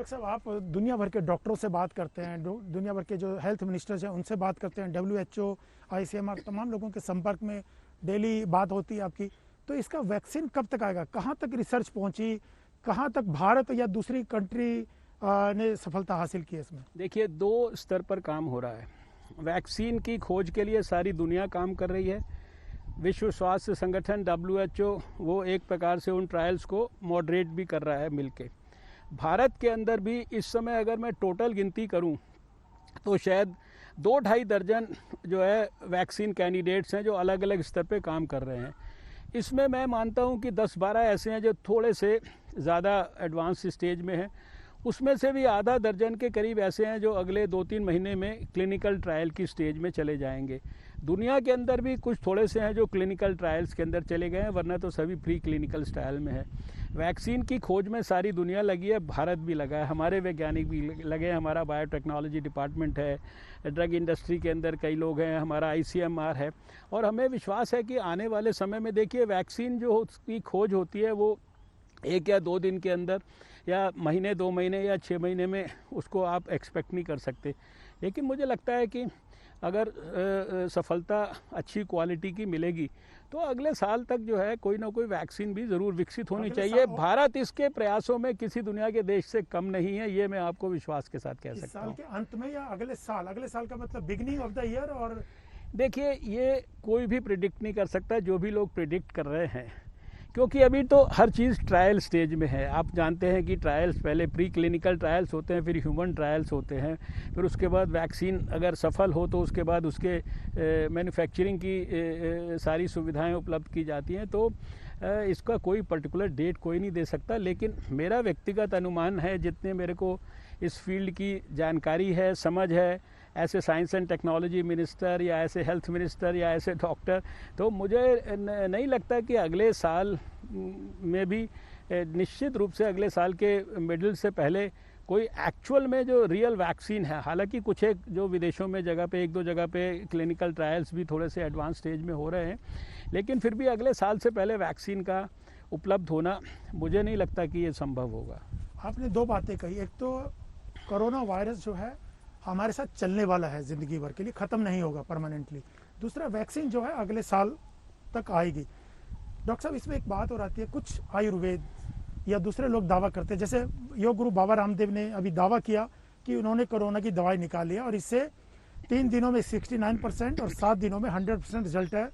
Doctor साहब, आप दुनिया भर के डॉक्टरों से बात करते हैं, दुनिया भर के जो हेल्थ मिनिस्टर्स हैं उनसे बात करते हैं, WHO, ICMR, तमाम लोगों के संपर्क में डेली बात होती है आपकी। तो इसका वैक्सीन कब तक आएगा, कहाँ तक रिसर्च पहुंची, कहाँ तक भारत या दूसरी कंट्री ने सफलता हासिल की इसमें? देखिए, 2 स्तर पर काम हो रहा है। वैक्सीन की खोज के लिए सारी दुनिया काम कर रही है। विश्व स्वास्थ्य संगठन WHO वो एक प्रकार से उन ट्रायल्स को मॉडरेट भी कर रहा है मिलके। भारत के अंदर भी इस समय अगर मैं टोटल गिनती करूं तो शायद 2-2.5 दर्जन जो है वैक्सीन कैंडिडेट्स हैं जो अलग अलग स्तर पे काम कर रहे हैं। इसमें मैं मानता हूं कि 10-12 ऐसे हैं जो थोड़े से ज़्यादा एडवांस स्टेज में हैं। उसमें से भी आधा दर्जन के करीब ऐसे हैं जो अगले 2-3 महीने में क्लिनिकल ट्रायल की स्टेज में चले जाएंगे। दुनिया के अंदर भी कुछ थोड़े से हैं जो क्लिनिकल ट्रायल्स के अंदर चले गए हैं, वरना तो सभी प्री क्लिनिकल ट्रायल में है। वैक्सीन की खोज में सारी दुनिया लगी है, भारत भी लगा है, हमारे वैज्ञानिक भी लगे हैं, हमारा बायोटेक्नोलॉजी डिपार्टमेंट है, ड्रग इंडस्ट्री के अंदर कई लोग हैं, हमारा ICMR है। और हमें विश्वास है कि आने वाले समय में देखिए वैक्सीन जो उसकी खोज होती है वो 1 या 2 दिन के अंदर या महीने 2 महीने या 6 महीने में उसको आप एक्सपेक्ट नहीं कर सकते। लेकिन मुझे लगता है कि अगर सफलता अच्छी क्वालिटी की मिलेगी तो अगले साल तक जो है कोई ना कोई वैक्सीन भी ज़रूर विकसित होनी चाहिए। भारत इसके प्रयासों में किसी दुनिया के देश से कम नहीं है, ये मैं आपको विश्वास के साथ कह सकता हूँ। इस साल के अंत में या अगले साल? अगले साल का मतलब बिगिनिंग ऑफ द ईयर? और देखिए, ये कोई भी प्रिडिक्ट नहीं कर सकता, जो भी लोग प्रिडिक्ट कर रहे हैं, क्योंकि अभी तो हर चीज़ ट्रायल स्टेज में है। आप जानते हैं कि ट्रायल्स पहले प्री क्लिनिकल ट्रायल्स होते हैं, फिर ह्यूमन ट्रायल्स होते हैं, फिर उसके बाद वैक्सीन अगर सफल हो तो उसके बाद उसके मैन्युफैक्चरिंग की सारी सुविधाएं उपलब्ध की जाती हैं। तो इसका कोई पर्टिकुलर डेट कोई नहीं दे सकता, लेकिन मेरा व्यक्तिगत अनुमान है, जितने मेरे को इस फील्ड की जानकारी है, समझ है, ऐसे साइंस एंड टेक्नोलॉजी मिनिस्टर या ऐसे हेल्थ मिनिस्टर या ऐसे डॉक्टर, तो मुझे नहीं लगता कि अगले साल में भी निश्चित रूप से अगले साल के मिडिल से पहले कोई एक्चुअल में जो रियल वैक्सीन है, हालांकि कुछ एक जो विदेशों में जगह पे 1-2 जगह पे क्लिनिकल ट्रायल्स भी थोड़े से एडवांस स्टेज में हो रहे हैं, लेकिन फिर भी अगले साल से पहले वैक्सीन का उपलब्ध होना मुझे नहीं लगता कि ये संभव होगा। आपने 2 बातें कही, एक तो कोरोना वायरस जो है हमारे साथ चलने वाला है, ज़िंदगी भर के लिए ख़त्म नहीं होगा परमानेंटली। दूसरा, वैक्सीन जो है अगले साल तक आएगी। डॉक्टर साहब, इसमें एक बात और आती है, कुछ आयुर्वेद या दूसरे लोग दावा करते हैं, जैसे योग गुरु बाबा रामदेव ने अभी दावा किया कि उन्होंने कोरोना की दवाई निकाली है और इससे 3 दिनों में 69% और 7 दिनों में 100% रिजल्ट है।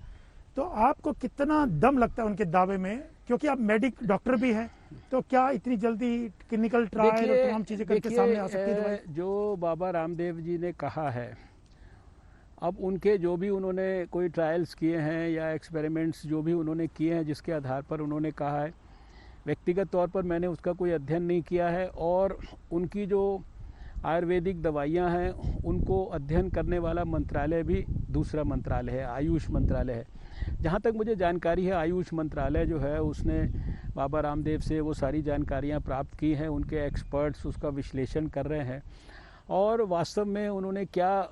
तो आपको कितना दम लगता है उनके दावे में, क्योंकि आप डॉक्टर भी हैं, तो क्या इतनी जल्दी क्लिनिकल ट्रायल और तमाम चीज़ें करके सामने आ सकती है दवाई? जो बाबा रामदेव जी ने कहा है, अब उनके जो भी उन्होंने कोई ट्रायल्स किए हैं या एक्सपेरिमेंट्स जो भी उन्होंने किए हैं, जिसके आधार पर उन्होंने कहा है, व्यक्तिगत तौर पर मैंने उसका कोई अध्ययन नहीं किया है। और उनकी जो आयुर्वेदिक दवाइयाँ हैं उनको अध्ययन करने वाला मंत्रालय भी दूसरा मंत्रालय है, आयुष मंत्रालय है। जहाँ तक मुझे जानकारी है, आयुष मंत्रालय जो है उसने बाबा रामदेव से वो सारी जानकारियाँ प्राप्त की हैं, उनके एक्सपर्ट्स उसका विश्लेषण कर रहे हैं और वास्तव में उन्होंने क्या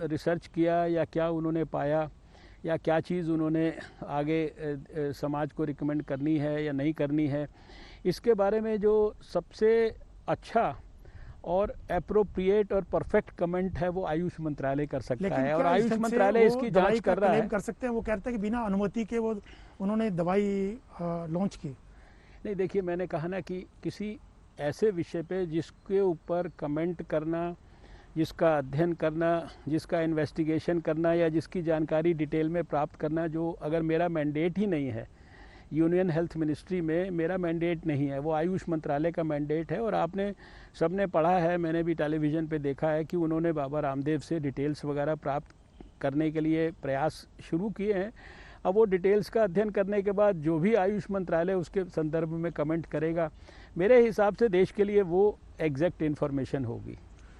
रिसर्च किया या क्या उन्होंने पाया या क्या चीज़ उन्होंने आगे समाज को रिकमेंड करनी है या नहीं करनी है, इसके बारे में जो सबसे अच्छा और एप्रोप्रिएट और परफेक्ट कमेंट है वो आयुष मंत्रालय कर सकता है। और आयुष मंत्रालय इसकी जांच कर रहा है। कर सकते हैं, वो कहते हैं कि बिना अनुमति के वो उन्होंने दवाई लॉन्च की। नहीं, देखिए, मैंने कहा ना कि किसी ऐसे विषय पे जिसके ऊपर कमेंट करना, जिसका अध्ययन करना, जिसका इन्वेस्टिगेशन करना या जिसकी जानकारी डिटेल में प्राप्त करना, जो अगर मेरा मैंडेट ही नहीं है, यूनियन हेल्थ मिनिस्ट्री में मेरा मैंडेट नहीं है, वो आयुष मंत्रालय का मैंडेट है। और आपने सबने पढ़ा है, मैंने भी टेलीविज़न पे देखा है कि उन्होंने बाबा रामदेव से डिटेल्स वगैरह प्राप्त करने के लिए प्रयास शुरू किए हैं। अब वो डिटेल्स का अध्ययन करने के बाद जो भी आयुष मंत्रालय उसके संदर्भ में कमेंट करेगा, मेरे हिसाब से देश के लिए वो एग्जैक्ट इन्फॉर्मेशन होगी।